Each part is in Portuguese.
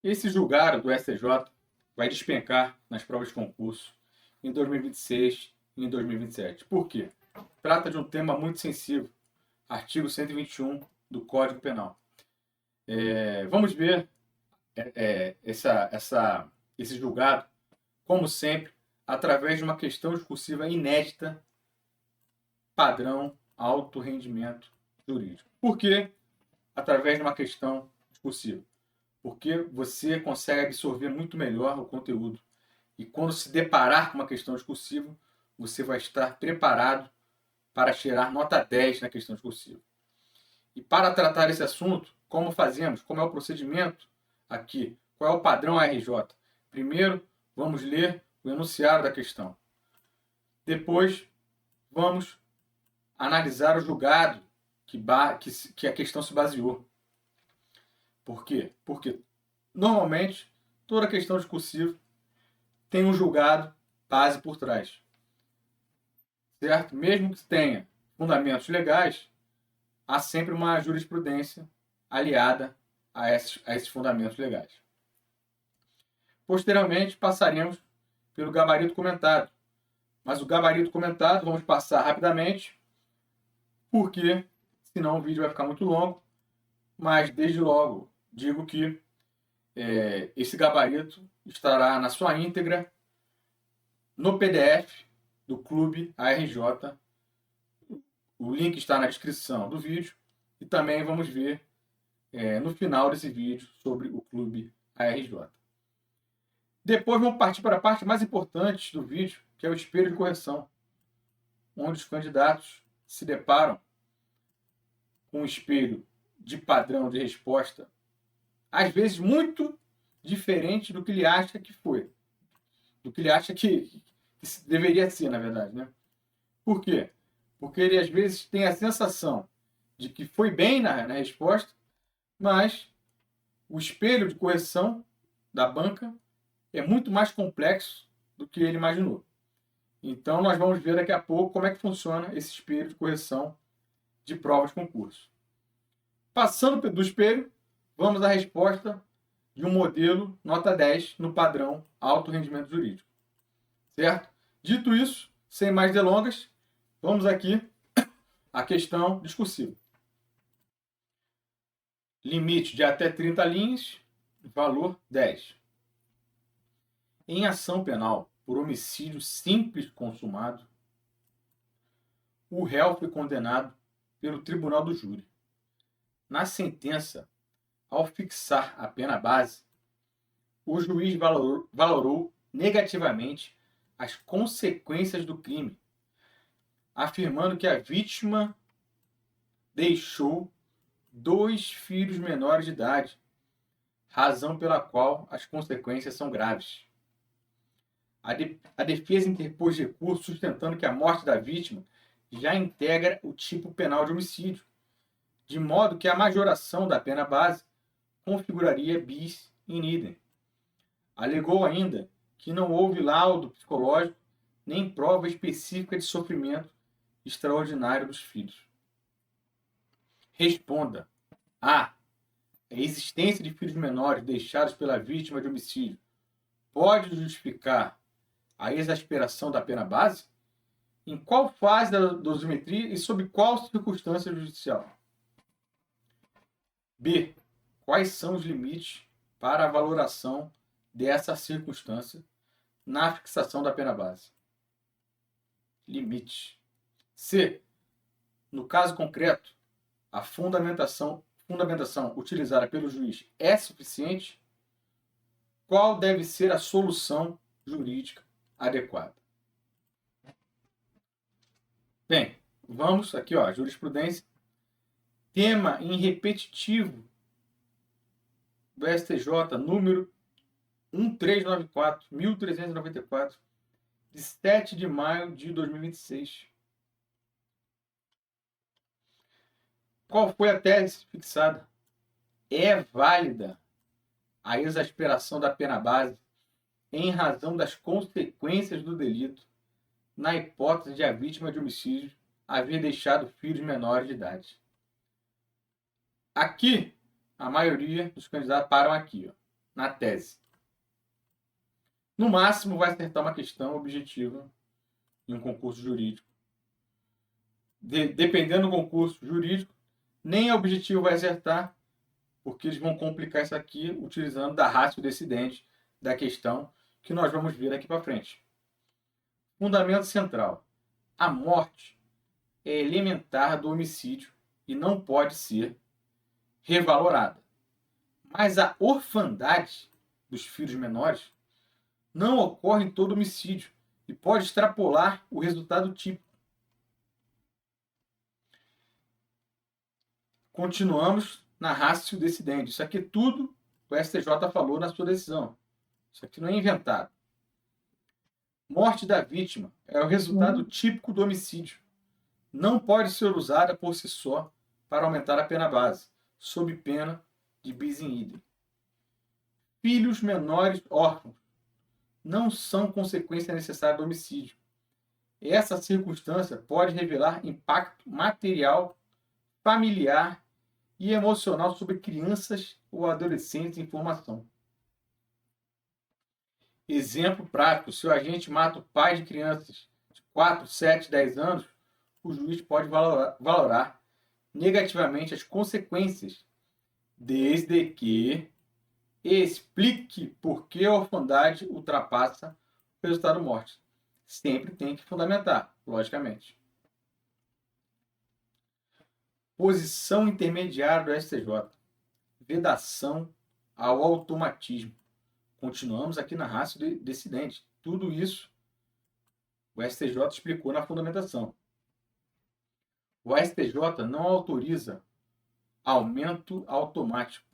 Esse julgado do STJ vai despencar nas provas de concurso em 2026 e em 2027. Por quê? Trata de um tema muito sensível, artigo 121 do Código Penal. Vamos ver esse julgado, como sempre, através de uma questão discursiva inédita, padrão alto rendimento jurídico. Por que através de uma questão discursiva? Porque você consegue absorver muito melhor o conteúdo. E quando se deparar com uma questão discursiva, você vai estar preparado para tirar nota 10 na questão discursiva. E para tratar esse assunto, como fazemos? Como é o procedimento aqui? Qual é o padrão ARJ? Primeiro, vamos ler o enunciado da questão. Depois, vamos analisar o julgado que a questão se baseou. Por quê? Porque, normalmente, toda questão discursiva tem um julgado base por trás. Certo? Mesmo que tenha fundamentos legais, há sempre uma jurisprudência aliada a esses fundamentos legais. Posteriormente, passaremos pelo gabarito comentado. Mas o gabarito comentado vamos passar rapidamente, porque senão o vídeo vai ficar muito longo. Mas, desde logo, digo que esse gabarito estará na sua íntegra no PDF do Clube ARJ. O link está na descrição do vídeo. E também vamos ver no final desse vídeo sobre o Clube ARJ. Depois vamos partir para a parte mais importante do vídeo, que é o espelho de correção, onde os candidatos se deparam com um espelho de padrão de resposta, às vezes muito diferente do que ele acha que foi, do que ele acha que deveria ser, na verdade, né? Por quê? Porque ele às vezes tem a sensação de que foi bem na resposta, mas o espelho de correção da banca é muito mais complexo do que ele imaginou. Então, nós vamos ver daqui a pouco como é que funciona esse espelho de correção de provas de concurso. Passando do espelho, vamos à resposta de um modelo nota 10 no padrão alto rendimento jurídico. Certo? Dito isso, sem mais delongas, vamos aqui à questão discursiva. Limite de até 30 linhas, valor 10. Em ação penal por homicídio simples consumado, o réu foi condenado pelo tribunal do júri. Na sentença, ao fixar a pena base, o juiz valorou negativamente as consequências do crime, afirmando que a vítima deixou 2 filhos menores de idade, razão pela qual as consequências são graves. A defesa interpôs recurso sustentando que a morte da vítima já integra o tipo penal de homicídio, de modo que a majoração da pena base configuraria bis in idem. Alegou ainda que não houve laudo psicológico nem prova específica de sofrimento extraordinário dos filhos. Responda. A existência de filhos menores deixados pela vítima de homicídio pode justificar a exasperação da pena base? Em qual fase da dosimetria e sob qual circunstância judicial? B. Quais são os limites para a valoração dessa circunstância na fixação da pena base? Limite. C. No caso concreto, a fundamentação utilizada pelo juiz é suficiente? Qual deve ser a solução jurídica adequada? Bem, vamos aqui, jurisprudência. Tema em repetitivo do STJ, número 1394, de 7 de maio de 2026. Qual foi a tese fixada? É válida a exasperação da pena base em razão das consequências do delito, na hipótese de a vítima de homicídio haver deixado filhos menores de idade. Aqui, a maioria dos candidatos param aqui. na tese. No máximo, vai acertar uma questão objetiva em um concurso jurídico. Dependendo do concurso jurídico, nem a objetivo vai acertar, porque eles vão complicar isso aqui utilizando da ratio decidente da questão que nós vamos ver aqui para frente. Fundamento central. A morte é elementar do homicídio e não pode ser revalorada. Mas a orfandade dos filhos menores não ocorre em todo homicídio e pode extrapolar o resultado típico. Continuamos na ratio decidente. Isso aqui tudo o STJ falou na sua decisão. Isso aqui não é inventado. Morte da vítima é o resultado típico do homicídio. Não pode ser usada por si só para aumentar a pena base, sob pena de bis in idem. Filhos menores órfãos não são consequência necessária do homicídio. Essa circunstância pode revelar impacto material, familiar e emocional sobre crianças ou adolescentes em formação. Exemplo prático: se o agente mata o pai de crianças de 4, 7, 10 anos, o juiz pode valorar negativamente as consequências, desde que explique por que a orfandade ultrapassa o resultado morte. Sempre tem que fundamentar, logicamente. Posição intermediária do STJ. Vedação ao automatismo. Continuamos aqui na ratio decidente. Tudo isso o STJ explicou na fundamentação. O STJ não autoriza aumento automático.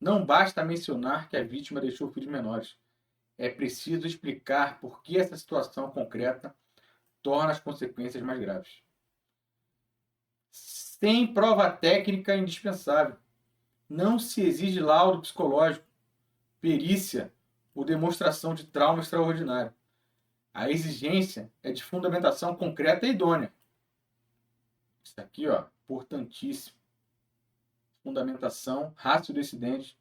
Não basta mencionar que a vítima deixou filhos menores. É preciso explicar por que essa situação concreta torna as consequências mais graves. Sem prova técnica indispensável. Não se exige laudo psicológico, perícia ou demonstração de trauma extraordinário. A exigência é de fundamentação concreta e idônea. Isso aqui, ó, importantíssimo. Fundamentação ratio decidente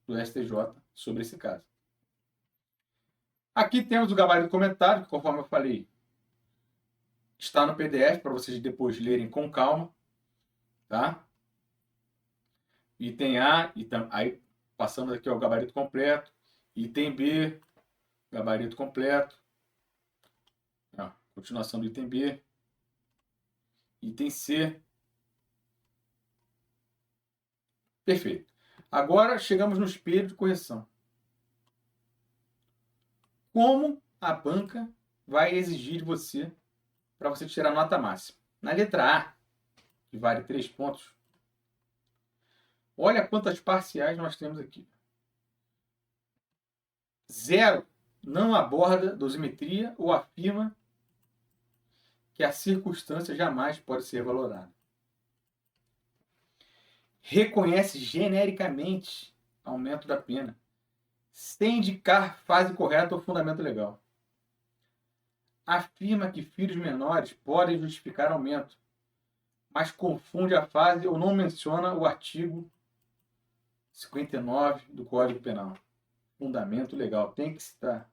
do STJ sobre esse caso. Aqui temos o gabarito comentário, que, conforme eu falei, está no PDF para vocês depois lerem com calma, tá? Item A, aí passamos aqui ao gabarito completo. Item B, gabarito completo. Ó, continuação do item B. Item C. Perfeito. Agora chegamos no espelho de correção. Como a banca vai exigir de você para você tirar nota máxima? Na letra A, que vale 3 pontos, olha quantas parciais nós temos aqui. 0 não aborda dosimetria ou afirma que a circunstância jamais pode ser valorada. Reconhece genericamente aumento da pena, sem indicar fase correta ou fundamento legal. Afirma que filhos menores podem justificar aumento, mas confunde a fase ou não menciona o artigo 59 do Código Penal. Fundamento legal, tem que citar.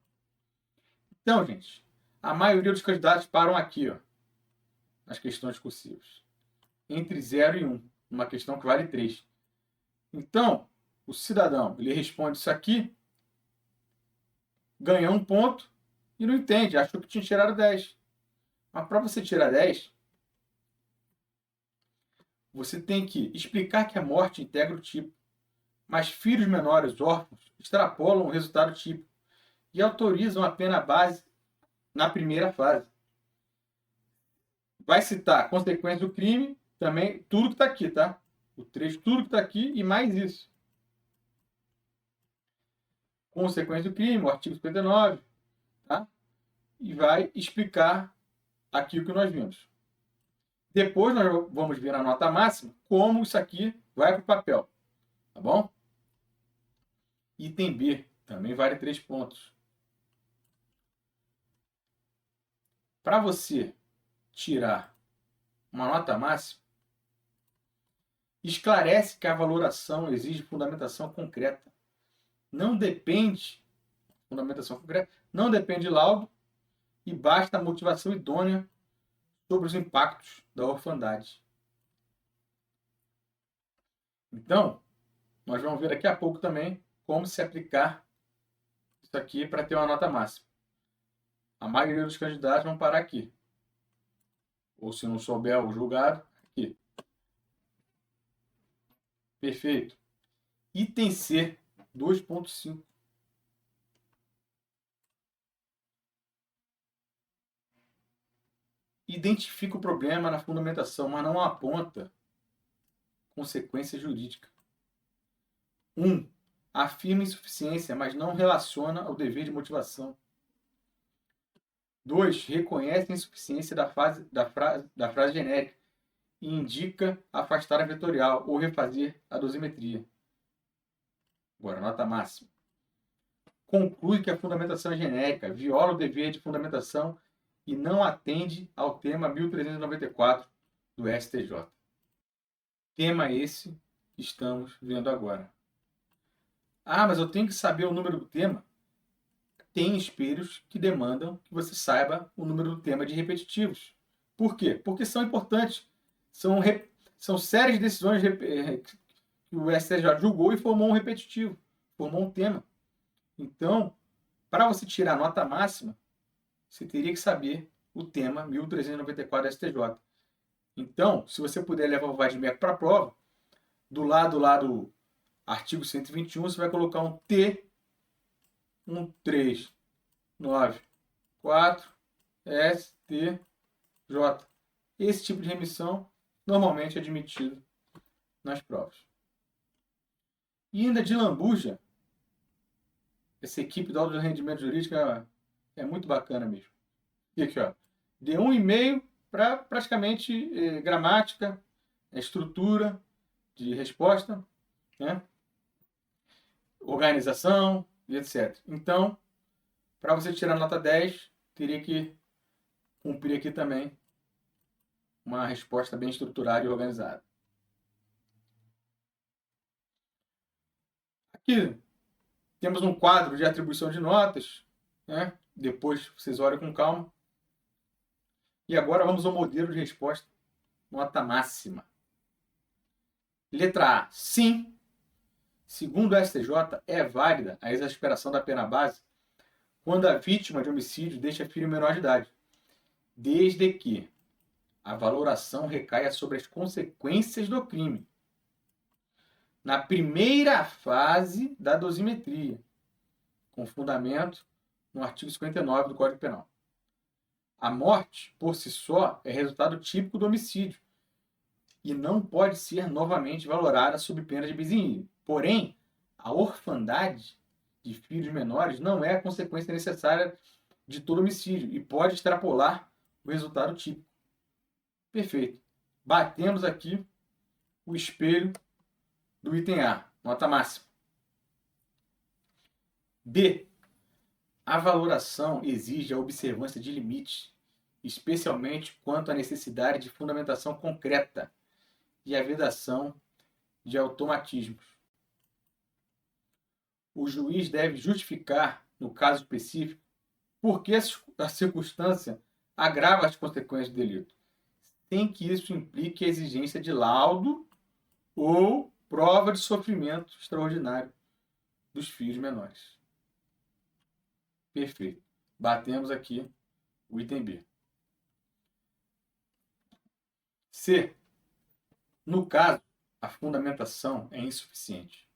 Então, gente, a maioria dos candidatos param aqui, ó, nas questões discursivas. Entre 0 e 1, uma questão que vale 3. Então, o cidadão, ele responde isso aqui, ganha 1 ponto e não entende, achou que tinha tirado 10. Mas para você tirar 10, você tem que explicar que a morte integra o tipo, mas filhos menores órfãos extrapolam o resultado típico e autorizam a pena base na primeira fase. Vai citar consequência do crime, também tudo que está aqui, tá? O trecho, tudo que está aqui e mais isso. Consequência do crime, o artigo 59, tá? E vai explicar aqui o que nós vimos. Depois nós vamos ver na nota máxima como isso aqui vai para o papel, tá bom? Item B, também vale 3 pontos. Para você tirar uma nota máxima, esclarece que a valoração exige fundamentação concreta, não depende, fundamentação concreta, não depende de laudo e basta a motivação idônea sobre os impactos da orfandade. Então, nós vamos ver daqui a pouco também como se aplicar isso aqui para ter uma nota máxima. A maioria dos candidatos vão parar aqui. Ou se não souber o julgado, aqui. Perfeito. Item C, 2.5. Identifica o problema na fundamentação, mas não aponta consequência jurídica. 1. Afirma insuficiência, mas não relaciona ao dever de motivação. 2. Reconhece a insuficiência da frase genérica e indica afastar a vetorial ou refazer a dosimetria. Agora, nota máxima. Conclui que a fundamentação é genérica, viola o dever de fundamentação e não atende ao tema 1394 do STJ. Tema esse que estamos vendo agora. Ah, mas eu tenho que saber o número do tema? Tem espelhos que demandam que você saiba o número do tema de repetitivos. Por quê? Porque são importantes. São séries de decisões que o STJ julgou e formou um repetitivo, formou um tema. Então, para você tirar a nota máxima, você teria que saber o tema 1394 STJ. Então, se você puder levar o VADMECO para a prova, do lado lá do artigo 121, você vai colocar um T 1394 STJ. Esse tipo de remissão normalmente é admitido nas provas. E ainda de lambuja, essa equipe do alto rendimento jurídico é muito bacana mesmo. E aqui, ó, deu 1,5 para praticamente gramática, estrutura de resposta, né? Organização e etc. Então, para você tirar nota 10, teria que cumprir aqui também uma resposta bem estruturada e organizada. Aqui temos um quadro de atribuição de notas, né? Depois vocês olhem com calma. E agora vamos ao modelo de resposta, nota máxima. Letra A, sim. Segundo o STJ, é válida a exasperação da pena base quando a vítima de homicídio deixa filho menor de idade, desde que a valoração recaia sobre as consequências do crime, na primeira fase da dosimetria, com fundamento no artigo 59 do Código Penal. A morte, por si só, é resultado típico do homicídio e não pode ser novamente valorada sob pena de bis in idem. Porém, a orfandade de filhos menores não é a consequência necessária de todo homicídio e pode extrapolar o resultado típico. Perfeito. Batemos aqui o espelho do item A, nota máxima. B. A valoração exige a observância de limites, especialmente quanto à necessidade de fundamentação concreta e a vedação de automatismos. O juiz deve justificar, no caso específico, por que a circunstância agrava as consequências do delito, sem que isso implique a exigência de laudo ou prova de sofrimento extraordinário dos filhos menores. Perfeito. Batemos aqui o item B. C. No caso, a fundamentação é insuficiente.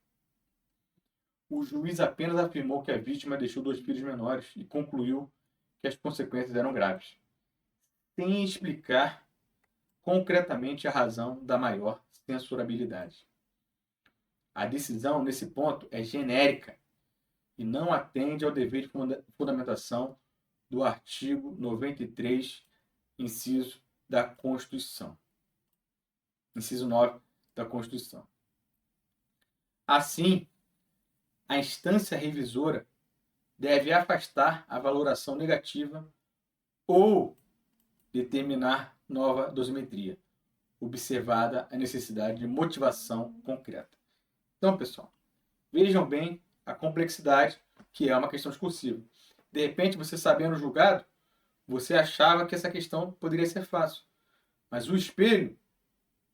O juiz apenas afirmou que a vítima deixou 2 filhos menores e concluiu que as consequências eram graves, sem explicar concretamente a razão da maior censurabilidade. A decisão, nesse ponto, é genérica e não atende ao dever de fundamentação do artigo 93, inciso da Constituição. Inciso 9 da Constituição. Assim, a instância revisora deve afastar a valoração negativa ou determinar nova dosimetria, observada a necessidade de motivação concreta. Então, pessoal, vejam bem a complexidade que é uma questão discursiva. De repente, você sabendo o julgado, você achava que essa questão poderia ser fácil. Mas o espelho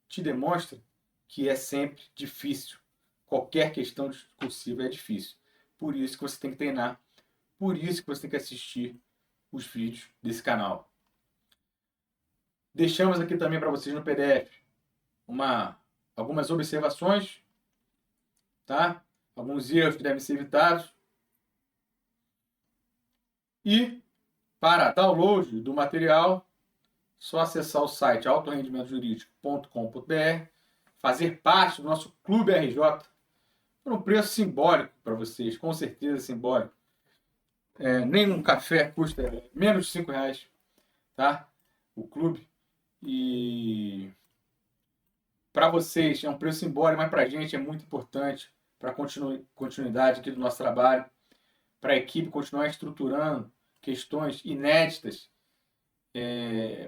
te demonstra que é sempre difícil. Qualquer questão discursiva é difícil. Por isso que você tem que treinar. Por isso que você tem que assistir os vídeos desse canal. Deixamos aqui também para vocês no PDF algumas observações, tá? Alguns erros que devem ser evitados. E para download do material, só acessar o site altorendimentojurídico.com.br, fazer parte do nosso Clube RJ, por um preço simbólico para vocês, com certeza simbólico. Nem um café custa menos de R$5, tá? O clube. E para vocês é um preço simbólico, mas para a gente é muito importante para a continuidade aqui do nosso trabalho, para a equipe continuar estruturando questões inéditas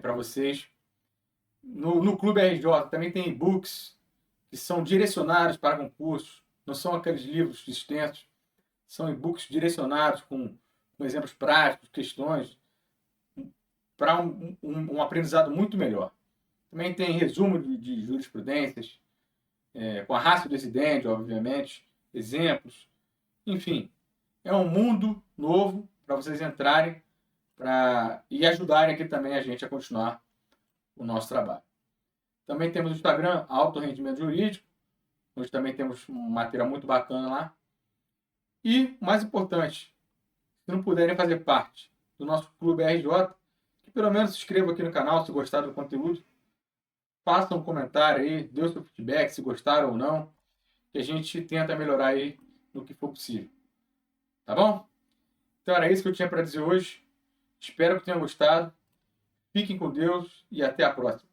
para vocês. No Clube RJ também tem e-books que são direcionados para concursos, não são aqueles livros extensos, são e-books direcionados com exemplos práticos, questões, para um aprendizado muito melhor. Também tem resumo de jurisprudências, com a ratio decidendi, obviamente, exemplos. Enfim, é um mundo novo para vocês entrarem e ajudarem aqui também a gente a continuar o nosso trabalho. Também temos o Instagram, Alto Rendimento Jurídico, onde também temos um material muito bacana lá. E, o mais importante, se não puderem fazer parte do nosso Clube RJ, que pelo menos se inscreva aqui no canal se gostar do conteúdo. Faça um comentário aí, dê o seu feedback, se gostaram ou não, que a gente tenta melhorar aí no que for possível. Tá bom? Então era isso que eu tinha para dizer hoje. Espero que tenham gostado. Fiquem com Deus e até a próxima.